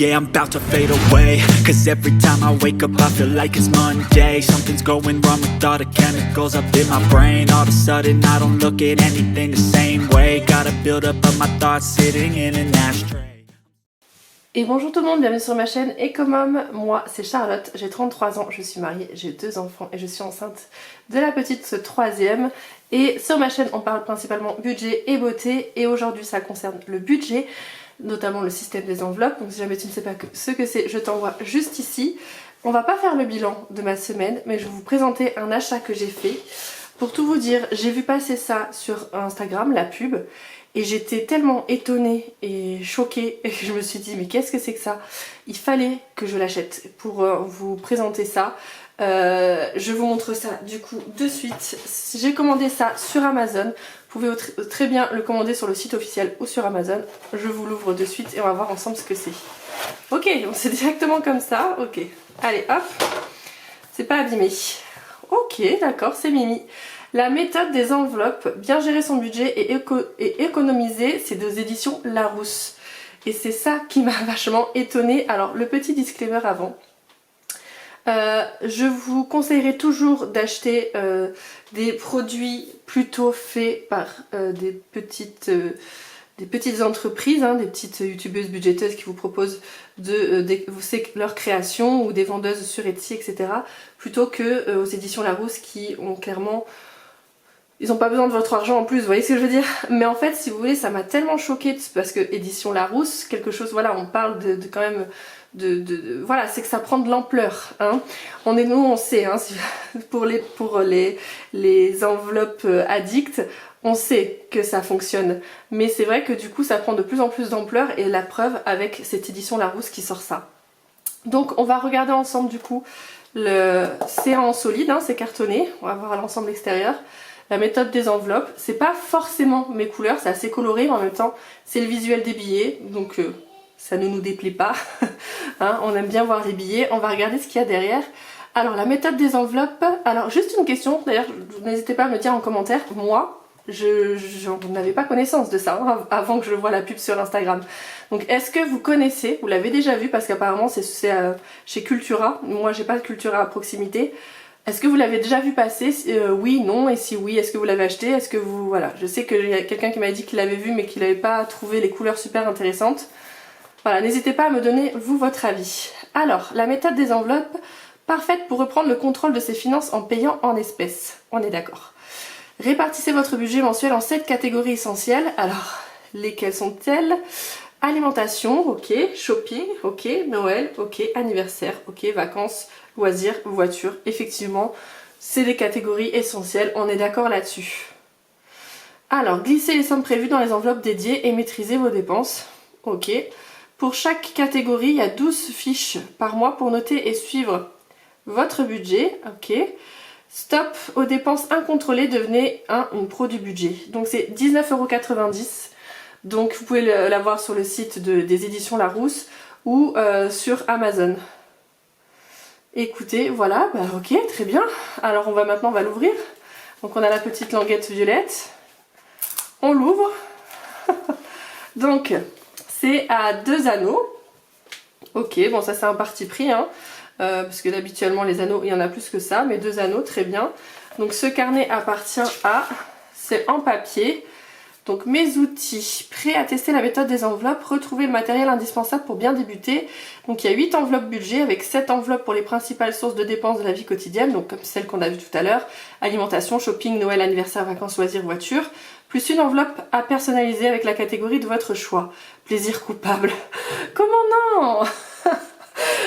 yeah, I'm about to fade away. Cause every time I wake up I feel like it's Monday. Something's going wrong with all the chemicals up in my brain. All of a sudden I don't look at anything the same way. Gotta build up of my thoughts sitting in an ashtray. Et bonjour tout le monde, bienvenue sur ma chaîne Ecomom. Moi c'est Charlotte, j'ai 33 ans, je suis mariée, j'ai 2 enfants et je suis enceinte de la petite troisième. Et sur ma chaîne on parle principalement budget et beauté, et aujourd'hui ça concerne le budget, notamment le système des enveloppes. Donc si jamais tu ne sais pas ce que c'est, je t'envoie juste ici. On va pas faire le bilan de ma semaine, mais je vais vous présenter un achat que j'ai fait. Pour tout vous dire, j'ai vu passer ça sur Instagram, la pub, et j'étais tellement étonnée et choquée et je me suis dit mais qu'est-ce que c'est que ça? Il fallait que je l'achète pour vous présenter ça. Je vous montre ça du coup de suite. J'ai commandé ça sur Amazon. Vous pouvez très bien le commander sur le site officiel ou sur Amazon. Je vous l'ouvre de suite et on va voir ensemble ce que c'est. Ok, donc c'est directement comme ça. Ok, allez hop. C'est pas abîmé. Ok, d'accord, c'est Mimi. La méthode des enveloppes, bien gérer son budget et économiser, c'est des éditions Larousse. Et c'est ça qui m'a vachement étonnée. Alors le petit disclaimer avant. Je vous conseillerais toujours d'acheter des produits plutôt faits par des petites entreprises, hein, des petites youtubeuses budgéteuses qui vous proposent leur création, ou des vendeuses sur Etsy, etc. Plutôt que aux éditions Larousse qui ont clairement... Ils n'ont pas besoin de votre argent en plus, vous voyez ce que je veux dire? Mais en fait, si vous voulez, ça m'a tellement choquée parce que édition Larousse, quelque chose, voilà, on parle quand même voilà, c'est que ça prend de l'ampleur, hein. Nous, on sait, hein, pour les enveloppes addicts, on sait que ça fonctionne. Mais c'est vrai que du coup, ça prend de plus en plus d'ampleur, et la preuve avec cette édition Larousse qui sort ça. Donc, on va regarder ensemble du coup c'est en solide, hein, c'est cartonné. On va voir l'ensemble extérieur. La méthode des enveloppes, c'est pas forcément mes couleurs, c'est assez coloré, mais en même temps c'est le visuel des billets, donc ça ne nous déplaît pas. Hein, on aime bien voir les billets. On va regarder ce qu'il y a derrière. Alors la méthode des enveloppes, alors juste une question, d'ailleurs n'hésitez pas à me dire en commentaire, moi j'en avais pas connaissance de ça, hein, avant que je vois la pub sur Instagram. Donc est-ce que vous connaissez, vous l'avez déjà vu, parce qu'apparemment c'est chez Cultura, moi j'ai pas de Cultura à proximité. Est-ce que vous l'avez déjà vu passer? Oui, non, et si oui, est-ce que vous l'avez acheté? Est-ce que vous... Voilà, je sais qu'il y a quelqu'un qui m'a dit qu'il l'avait vu mais qu'il n'avait pas trouvé les couleurs super intéressantes. Voilà, n'hésitez pas à me donner, vous, votre avis. Alors, la méthode des enveloppes, parfaite pour reprendre le contrôle de ses finances en payant en espèces. On est d'accord. Répartissez votre budget mensuel en 7 catégories essentielles. Alors, lesquelles sont-elles? Alimentation, ok. Shopping, ok. Noël, ok. Anniversaire, ok. Vacances, loisirs, voiture. Effectivement, c'est des catégories essentielles, on est d'accord là-dessus. Alors, glissez les sommes prévues dans les enveloppes dédiées et maîtrisez vos dépenses. Ok. Pour chaque catégorie, il y a 12 fiches par mois pour noter et suivre votre budget. Ok. Stop aux dépenses incontrôlées, devenez une pro du budget. Donc c'est 19,90 €. Donc vous pouvez l'avoir sur le site des éditions Larousse ou sur Amazon. Écoutez, voilà, bah ok, très bien. Alors on va l'ouvrir. Donc on a la petite languette violette. On l'ouvre. Donc c'est à 2 anneaux. Ok, bon ça c'est un parti pris, hein, parce que habituellement les anneaux, il y en a plus que ça, mais 2 anneaux, très bien. Donc ce carnet appartient c'est en papier. Donc mes outils, prêts à tester la méthode des enveloppes, retrouver le matériel indispensable pour bien débuter. Donc il y a 8 enveloppes budget avec 7 enveloppes pour les principales sources de dépenses de la vie quotidienne, donc comme celle qu'on a vue tout à l'heure, alimentation, shopping, Noël, anniversaire, vacances, loisirs, voiture, plus une enveloppe à personnaliser avec la catégorie de votre choix. Plaisir coupable. Comment non?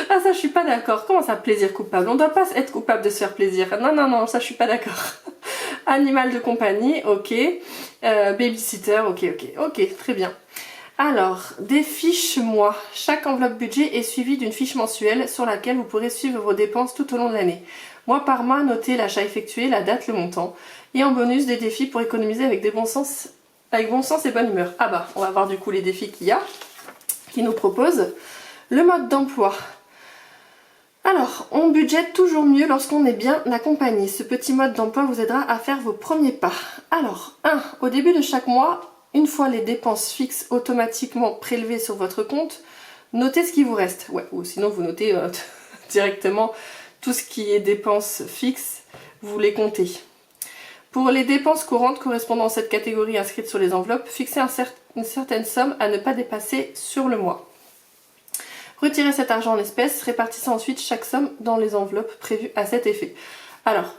Ah ça je suis pas d'accord. Comment ça, plaisir coupable? On doit pas être coupable de se faire plaisir. Non, non, non, ça je suis pas d'accord. Animal de compagnie, ok. Babysitter, ok, ok, ok, très bien. Alors, des fiches mois. Chaque enveloppe budget est suivie d'une fiche mensuelle sur laquelle vous pourrez suivre vos dépenses tout au long de l'année. Mois par mois, notez l'achat effectué, la date, le montant. Et en bonus, des défis pour économiser avec bon sens et bonne humeur. Ah bah, on va voir du coup les défis qu'il nous propose. Le mode d'emploi. Alors, on budgète toujours mieux lorsqu'on est bien accompagné. Ce petit mode d'emploi vous aidera à faire vos premiers pas. Alors, 1. Au début de chaque mois, une fois les dépenses fixes automatiquement prélevées sur votre compte, notez ce qui vous reste. Ouais, ou sinon vous notez directement tout ce qui est dépenses fixes, vous les comptez. Pour les dépenses courantes correspondant à cette catégorie inscrite sur les enveloppes, fixez une certaine somme à ne pas dépasser sur le mois. Retirez cet argent en espèces, répartissez ensuite chaque somme dans les enveloppes prévues à cet effet. Alors,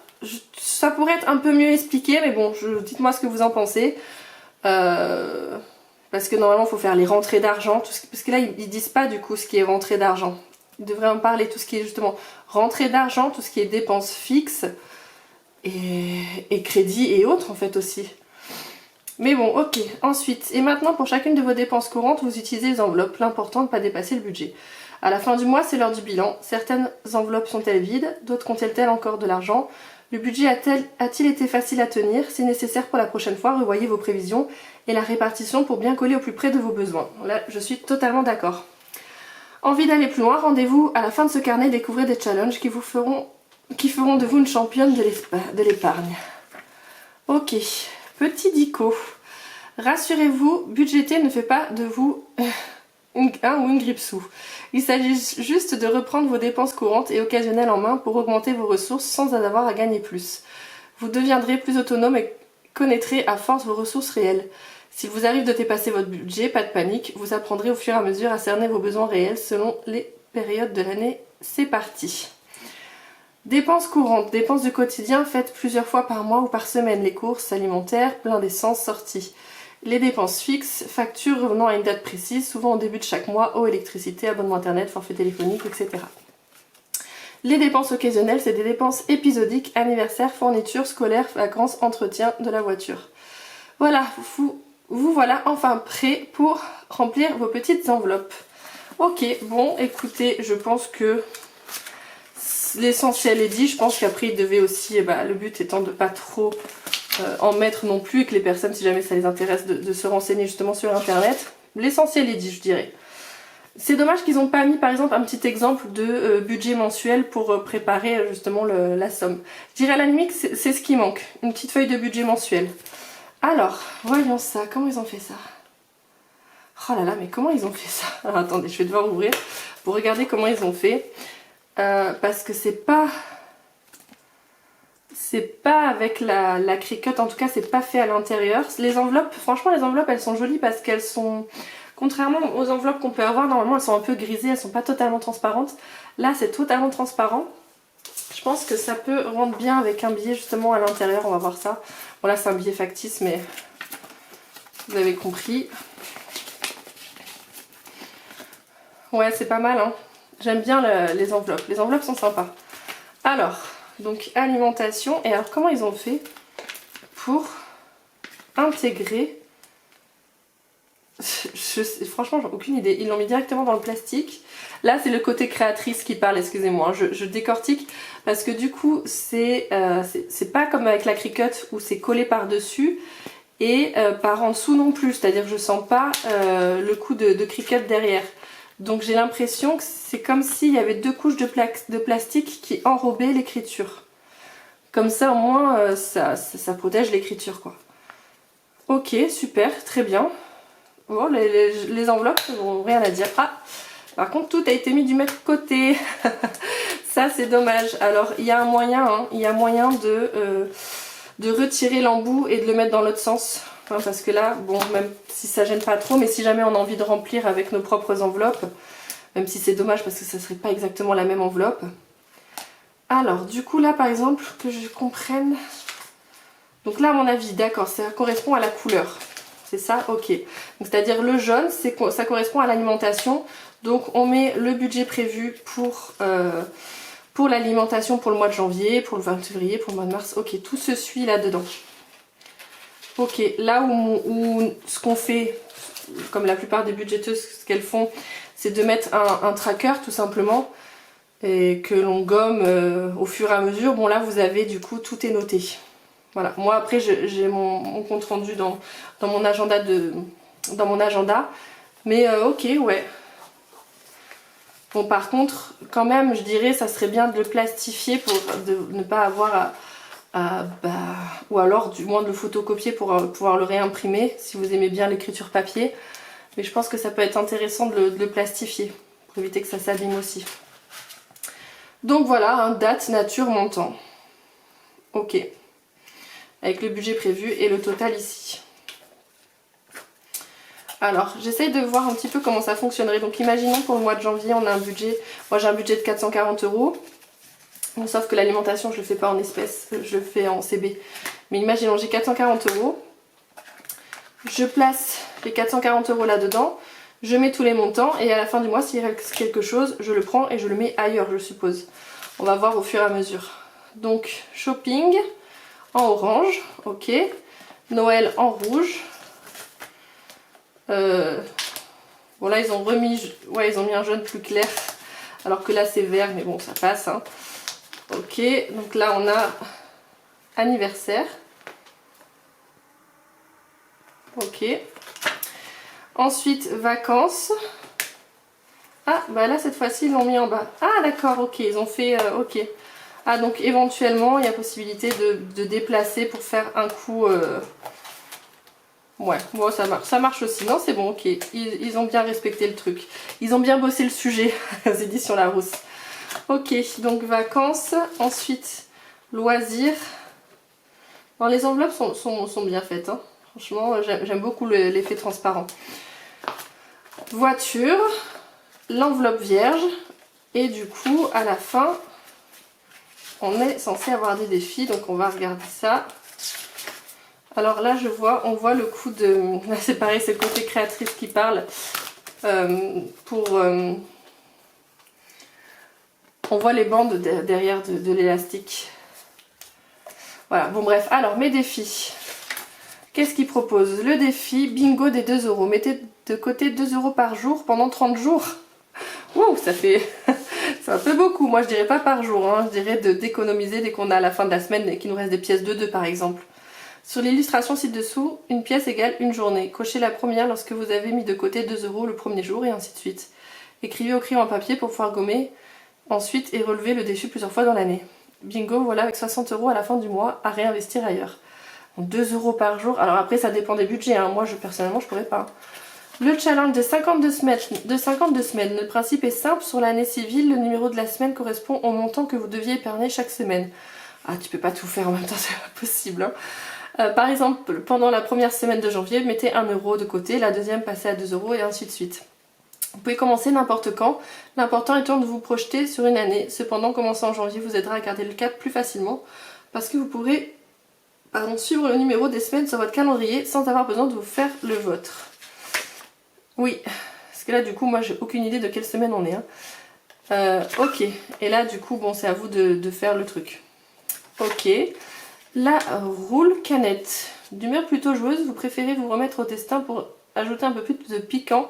ça pourrait être un peu mieux expliqué, mais bon, dites-moi ce que vous en pensez. Parce que normalement, il faut faire les rentrées d'argent, parce que là, ils disent pas du coup ce qui est rentrée d'argent. Ils devraient en parler, tout ce qui est justement rentrée d'argent, tout ce qui est dépenses fixes, et crédit et autres en fait aussi. Mais bon, ok. Ensuite, et maintenant pour chacune de vos dépenses courantes, vous utilisez les enveloppes. L'important de ne pas dépasser le budget. À la fin du mois, c'est l'heure du bilan. Certaines enveloppes sont-elles vides, d'autres contiennent-elles encore de l'argent? Le budget a-t-il été facile à tenir? Si nécessaire pour la prochaine fois, revoyez vos prévisions et la répartition pour bien coller au plus près de vos besoins. Là, je suis totalement d'accord. Envie d'aller plus loin, rendez-vous à la fin de ce carnet, découvrez des challenges qui feront de vous une championne de l'épargne. Ok, petit dico. Rassurez-vous, budgéter ne fait pas de vous un ou une grippe-sous. Il s'agit juste de reprendre vos dépenses courantes et occasionnelles en main pour augmenter vos ressources sans en avoir à gagner plus. Vous deviendrez plus autonome et connaîtrez à force vos ressources réelles. S'il vous arrive de dépasser votre budget, pas de panique, vous apprendrez au fur et à mesure à cerner vos besoins réels selon les périodes de l'année. C'est parti! Dépenses courantes, dépenses du quotidien faites plusieurs fois par mois ou par semaine, les courses alimentaires, plein d'essence, sorties. Les dépenses fixes, factures revenant à une date précise, souvent au début de chaque mois, eau, électricité, abonnement internet, forfait téléphonique, etc. Les dépenses occasionnelles, c'est des dépenses épisodiques, anniversaires, fournitures, scolaires, vacances, entretien de la voiture. Voilà, vous voilà enfin prêts pour remplir vos petites enveloppes. Ok, bon, écoutez, je pense que l'essentiel est dit. Je pense qu'après il devait aussi, le but étant de pas trop en mettre non plus, et que les personnes, si jamais ça les intéresse, de se renseigner justement sur internet. L'essentiel est dit, je dirais. C'est dommage qu'ils n'ont pas mis par exemple un petit exemple de budget mensuel pour préparer justement la somme. Je dirais à la limite c'est ce qui manque, une petite feuille de budget mensuel. Alors, voyons ça, comment ils ont fait ça? Oh là là, mais comment ils ont fait ça? Alors attendez, je vais devoir ouvrir pour regarder comment ils ont fait. Parce que c'est pas avec la Cricut, en tout cas c'est pas fait à l'intérieur. Les enveloppes, franchement les enveloppes elles sont jolies parce qu'elles sont, contrairement aux enveloppes qu'on peut avoir, normalement elles sont un peu grisées, elles sont pas totalement transparentes. Là c'est totalement transparent. Je pense que ça peut rendre bien avec un billet justement à l'intérieur, on va voir ça. Bon là c'est un billet factice mais vous avez compris. Ouais c'est pas mal hein. J'aime bien les enveloppes. Les enveloppes sont sympas. Alors, donc alimentation. Et alors, comment ils ont fait pour intégrer... Franchement, j'ai aucune idée. Ils l'ont mis directement dans le plastique. Là, c'est le côté créatrice qui parle, excusez-moi. Je décortique parce que du coup, c'est pas comme avec la Cricut où c'est collé par-dessus et par en dessous non plus. C'est-à-dire que je sens pas le coup de Cricut derrière. Donc j'ai l'impression que c'est comme s'il y avait deux couches de plastique qui enrobaient l'écriture. Comme ça au moins ça protège l'écriture quoi. Ok, super, très bien. Bon, les enveloppes n'ont rien à dire. Ah, par contre tout a été mis du même côté. Ça c'est dommage. Alors il y a un moyen, hein, il y a moyen de retirer l'embout et de le mettre dans l'autre sens. Hein, parce que là, bon, même si ça gêne pas trop, mais si jamais on a envie de remplir avec nos propres enveloppes, même si c'est dommage parce que ça serait pas exactement la même enveloppe. Alors, du coup là par exemple, que je comprenne... Donc là à mon avis, d'accord, ça correspond à la couleur. C'est ça? Ok. C'est-à-dire le jaune, ça correspond à l'alimentation. Donc on met le budget prévu pour l'alimentation pour le mois de janvier, pour le 20 février, pour le mois de mars. Ok, tout se suit là-dedans. Ok, là où ce qu'on fait, comme la plupart des budgéteuses, ce qu'elles font, c'est de mettre un tracker tout simplement et que l'on gomme au fur et à mesure. Bon là vous avez du coup tout est noté. Voilà, moi après j'ai mon compte rendu dans mon agenda mais ok ouais. Bon par contre quand même je dirais ça serait bien de le plastifier pour ne pas avoir ou alors du moins de le photocopier pour pouvoir le réimprimer si vous aimez bien l'écriture papier. Mais je pense que ça peut être intéressant de le plastifier. pour éviter que ça s'abîme aussi. Donc voilà, hein, date, nature, montant. Ok. Avec le budget prévu et le total ici. Alors, j'essaye de voir un petit peu comment ça fonctionnerait. Donc imaginons pour le mois de janvier, on a un budget, moi j'ai un budget de 440 €. Bon, sauf que l'alimentation, je le fais pas en espèces, je le fais en CB. Mais imaginons, j'ai 440 €. Je place les 440 € là-dedans. Je mets tous les montants et à la fin du mois, s'il reste quelque chose, je le prends et je le mets ailleurs, je suppose. On va voir au fur et à mesure. Donc, shopping en orange, ok. Noël en rouge. Bon là, ils ont remis, ouais, ils ont mis un jaune plus clair, alors que là c'est vert, mais bon, ça passe. Hein. Ok, donc là on a anniversaire. Ok. Ensuite, vacances. Ah, bah là, cette fois-ci, ils l'ont mis en bas. Ah, d'accord, ok, ils ont fait... ok. Ah, donc éventuellement, il y a possibilité de déplacer pour faire un coup... Ouais, bon, ça marche aussi. Non, c'est bon, ok. Ils ont bien respecté le truc. Ils ont bien bossé le sujet, aux éditions Larousse. Ok, donc vacances. Ensuite, loisirs. Bon, les enveloppes sont bien faites, hein. Franchement, j'aime beaucoup l'effet transparent. Voiture, l'enveloppe vierge. Et du coup, à la fin, on est censé avoir des défis. Donc, on va regarder ça. Alors là, on voit le coup de... Là, c'est pareil, c'est le côté créatrice qui parle. On voit les bandes derrière de l'élastique. Voilà, bon bref. Alors, mes défis. Qu'est-ce qu'il propose? Le défi bingo des 2 €. Mettez de côté 2 € par jour pendant 30 jours. Ouh, ça fait... c'est un peu beaucoup. Moi, je dirais pas par jour. Hein. Je dirais d'économiser dès qu'on a à la fin de la semaine et qu'il nous reste des pièces de 2 par exemple. Sur l'illustration ci-dessous, une pièce égale une journée. Cochez la première lorsque vous avez mis de côté 2 € le premier jour et ainsi de suite. Écrivez au crayon en papier pour pouvoir gommer ensuite et relever le défi plusieurs fois dans l'année. Bingo, voilà, avec 60 € à la fin du mois à réinvestir ailleurs. 2 € par jour. Alors après, ça dépend des budgets. Hein. Moi, personnellement, je pourrais pas. Le challenge de 52 semaines. Le principe est simple. Sur l'année civile, le numéro de la semaine correspond au montant que vous deviez épargner chaque semaine. Ah, tu peux pas tout faire en même temps, c'est pas possible. Hein. Par exemple, pendant la première semaine de janvier, mettez 1 € de côté, la deuxième passez à 2 € et ainsi de suite. Vous pouvez commencer n'importe quand, l'important étant de vous projeter sur une année. Cependant, commencer en janvier vous aidera à garder le cap plus facilement parce que vous pourrez suivre le numéro des semaines sur votre calendrier sans avoir besoin de vous faire le vôtre. Oui, parce que là du coup, moi j'ai aucune idée de quelle semaine on est. Hein. Ok, et là du coup, bon c'est à vous de faire le truc. Ok. La roule canette. D'humeur plutôt joueuse, vous préférez vous remettre au destin pour ajouter un peu plus de piquant.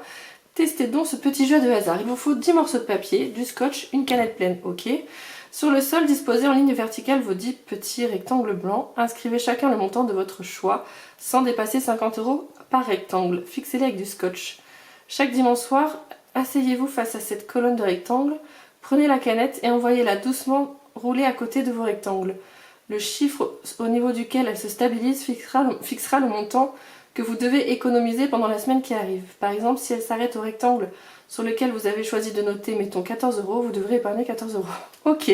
Testez donc ce petit jeu de hasard. Il vous faut 10 morceaux de papier, du scotch, une canette pleine, ok. Sur le sol, disposez en ligne verticale vos 10 petits rectangles blancs. Inscrivez chacun le montant de votre choix, sans dépasser 50 € par rectangle. Fixez-les avec du scotch. Chaque dimanche soir, asseyez-vous face à cette colonne de rectangles. Prenez la canette et envoyez-la doucement rouler à côté de vos rectangles. Le chiffre au niveau duquel elle se stabilise fixera le montant que vous devez économiser pendant la semaine qui arrive. Par exemple, si elle s'arrête au rectangle sur lequel vous avez choisi de noter, mettons 14 €, vous devrez épargner 14 €. Ok,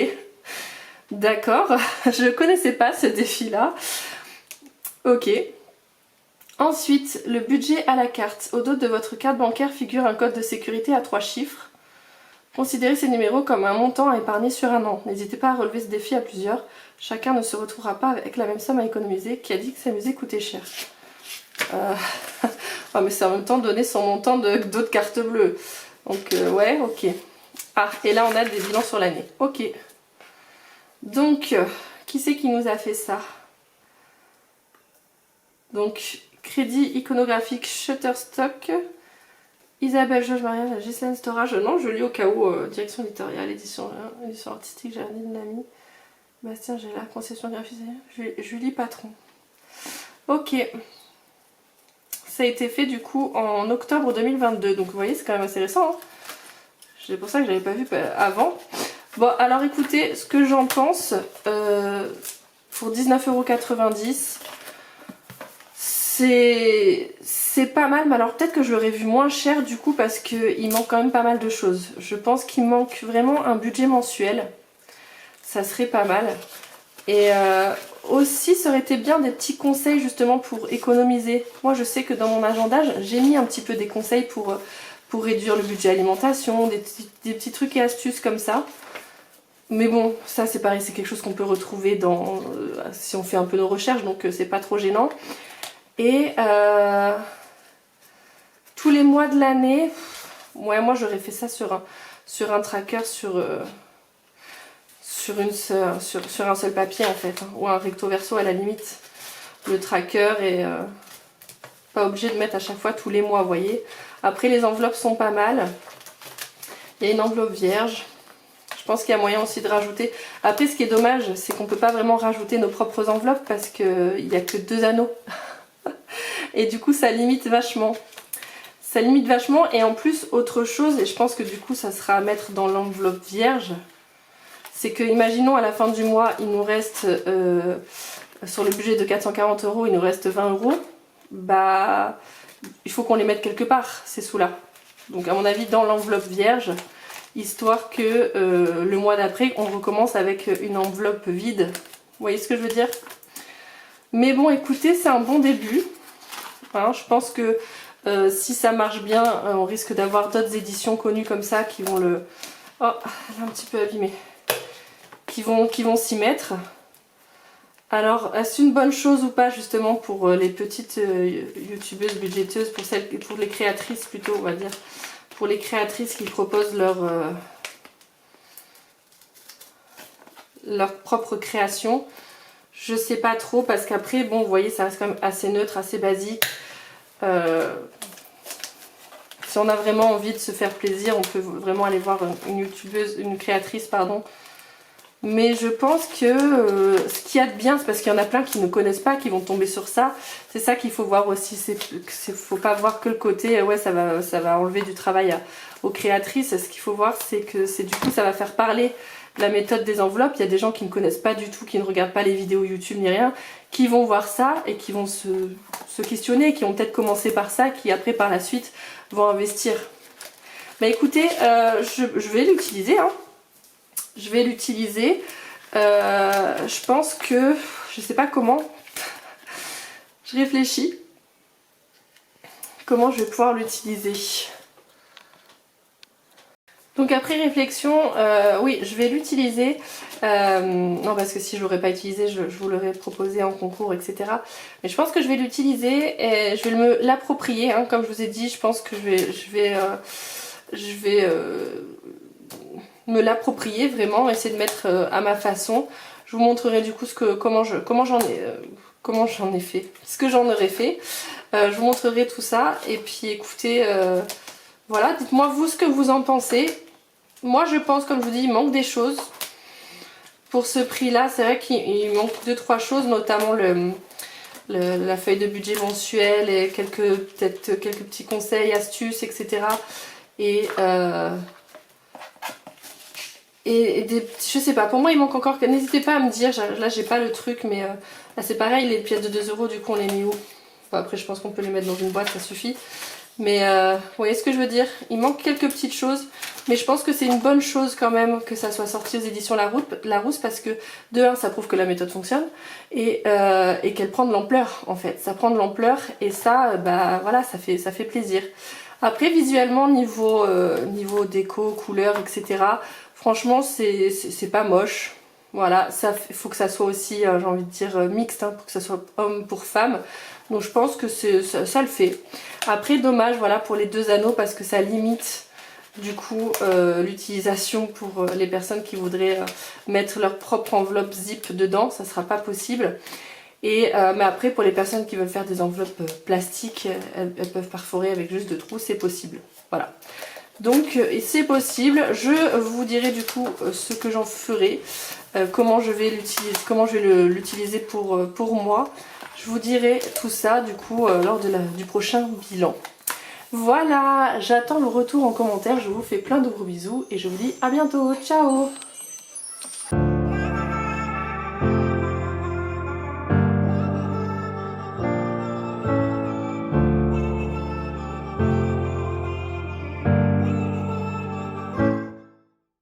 d'accord, je ne connaissais pas ce défi-là. Ok. Ensuite, le budget à la carte. Au dos de votre carte bancaire figure un code de sécurité à 3 chiffres. Considérez ces numéros comme un montant à épargner sur un an. N'hésitez pas à relever ce défi à plusieurs. Chacun ne se retrouvera pas avec la même somme à économiser. Qui a dit que s'amuser coûtait cher? Oh, mais c'est en même temps donner son montant d'autres cartes bleues. Donc ouais, ok. Ah, et là on a des bilans sur l'année. Ok. Donc, qui c'est qui nous a fait ça? Donc, crédit iconographique Shutterstock. Isabelle Georges Maria, Ghislaine Storage. Non, je lis au cas où. Direction éditoriale, édition artistique, Géraldine Lamy. Bastien Géla, conception graphique. Julie Patron. Ok. Ça a été fait du coup en octobre 2022. Donc vous voyez, c'est quand même assez récent. Hein. C'est pour ça que je n'avais pas vu avant. Bon, alors écoutez, ce que j'en pense, pour 19,90 €, c'est pas mal, mais alors peut-être que je l'aurais vu moins cher du coup parce qu'il manque quand même pas mal de choses. Je pense qu'il manque vraiment un budget mensuel, ça serait pas mal. Et aussi ça aurait été bien des petits conseils justement pour économiser. Moi je sais que dans mon agenda j'ai mis un petit peu des conseils pour réduire le budget alimentation, des petits trucs et astuces comme ça. Mais bon, ça c'est pareil, c'est quelque chose qu'on peut retrouver dans si on fait un peu nos recherches, donc c'est pas trop gênant. Et tous les mois de l'année, ouais, moi j'aurais fait ça sur un tracker, sur un seul papier en fait, hein, ou un recto verso à la limite. Le tracker est pas obligé de mettre à chaque fois tous les mois, vous voyez. Après les enveloppes sont pas mal. Il y a une enveloppe vierge. Je pense qu'il y a moyen aussi de rajouter. Après ce qui est dommage, c'est qu'on peut pas vraiment rajouter nos propres enveloppes parce qu'il n'y a que 2 anneaux. Et du coup ça limite vachement. Ça limite vachement et en plus autre chose, et je pense que du coup ça sera à mettre dans l'enveloppe vierge, c'est que imaginons à la fin du mois il nous reste sur le budget de 440 €, il nous reste 20 €, bah il faut qu'on les mette quelque part ces sous-là. Donc à mon avis dans l'enveloppe vierge, histoire que le mois d'après on recommence avec une enveloppe vide. Vous voyez ce que je veux dire? Mais bon écoutez, c'est un bon début. Hein, je pense que si ça marche bien, on risque d'avoir d'autres éditions connues comme ça qui vont le... Oh, elle est un petit peu abîmée. Qui vont s'y mettre. Alors, est-ce une bonne chose ou pas justement pour les petites youtubeuses budgéteuses, pour les créatrices plutôt, on va dire, pour les créatrices qui proposent leur propre création? Je sais pas trop parce qu'après, bon, vous voyez, ça reste quand même assez neutre, assez basique. Si on a vraiment envie de se faire plaisir, on peut vraiment aller voir une créatrice, pardon. Mais je pense que ce qu'il y a de bien, c'est parce qu'il y en a plein qui ne connaissent pas, qui vont tomber sur ça. C'est ça qu'il faut voir aussi. Faut pas voir que le côté, ouais, ça va enlever du travail aux créatrices. Ce qu'il faut voir, c'est que du coup, ça va faire parler la méthode des enveloppes. Il y a des gens qui ne connaissent pas du tout, qui ne regardent pas les vidéos YouTube ni rien, qui vont voir ça et qui vont se questionner, qui vont peut-être commencer par ça, qui après par la suite vont investir. Bah écoutez, je vais l'utiliser, hein. Je vais l'utiliser. Je pense que... Je sais pas comment. Je réfléchis. Comment je vais pouvoir l'utiliser. Donc après réflexion, oui, je vais l'utiliser. Non, parce que si je l'aurais pas utilisé, je vous l'aurais proposé en concours, etc. Mais je pense que je vais l'utiliser et je vais me l'approprier. Hein. Comme je vous ai dit, je pense que je vais me l'approprier vraiment, essayer de mettre à ma façon. Je vous montrerai du coup comment j'en ai fait, ce que j'en aurais fait. Je vous montrerai tout ça et puis écoutez, voilà, dites-moi vous ce que vous en pensez. Moi je pense, comme je vous dis, il manque des choses. Pour ce prix là, c'est vrai qu'il manque 2-3 choses, notamment la feuille de budget mensuel et peut-être quelques petits conseils, astuces, etc. Et je sais pas, pour moi il manque encore, n'hésitez pas à me dire, là j'ai pas le truc, mais là c'est pareil, les pièces de 2 €, du coup on les met où? Bon, après je pense qu'on peut les mettre dans une boîte, ça suffit. Mais vous voyez ce que je veux dire? Il manque quelques petites choses, mais je pense que c'est une bonne chose quand même que ça soit sorti aux éditions Larousse, parce que de 1 ça prouve que la méthode fonctionne et qu'elle prend de l'ampleur en fait, ça prend de l'ampleur et ça, bah voilà, ça fait plaisir. Après visuellement, niveau déco, couleur, etc. Franchement c'est pas moche. Voilà, il faut que ça soit aussi, j'ai envie de dire, mixte, hein, pour que ça soit homme pour femme. Donc je pense que ça le fait. Après dommage, voilà, pour les 2 anneaux, parce que ça limite du coup l'utilisation pour les personnes qui voudraient mettre leur propre enveloppe zip dedans, ça sera pas possible. Mais après pour les personnes qui veulent faire des enveloppes plastiques, elles peuvent perforer avec juste 2 trous, c'est possible. Voilà. Donc c'est possible, je vous dirai du coup ce que j'en ferai, comment je vais l'utiliser pour moi. Je vous dirai tout ça du coup lors du prochain bilan. Voilà, j'attends le retour en commentaire, je vous fais plein de gros bisous et je vous dis à bientôt, ciao!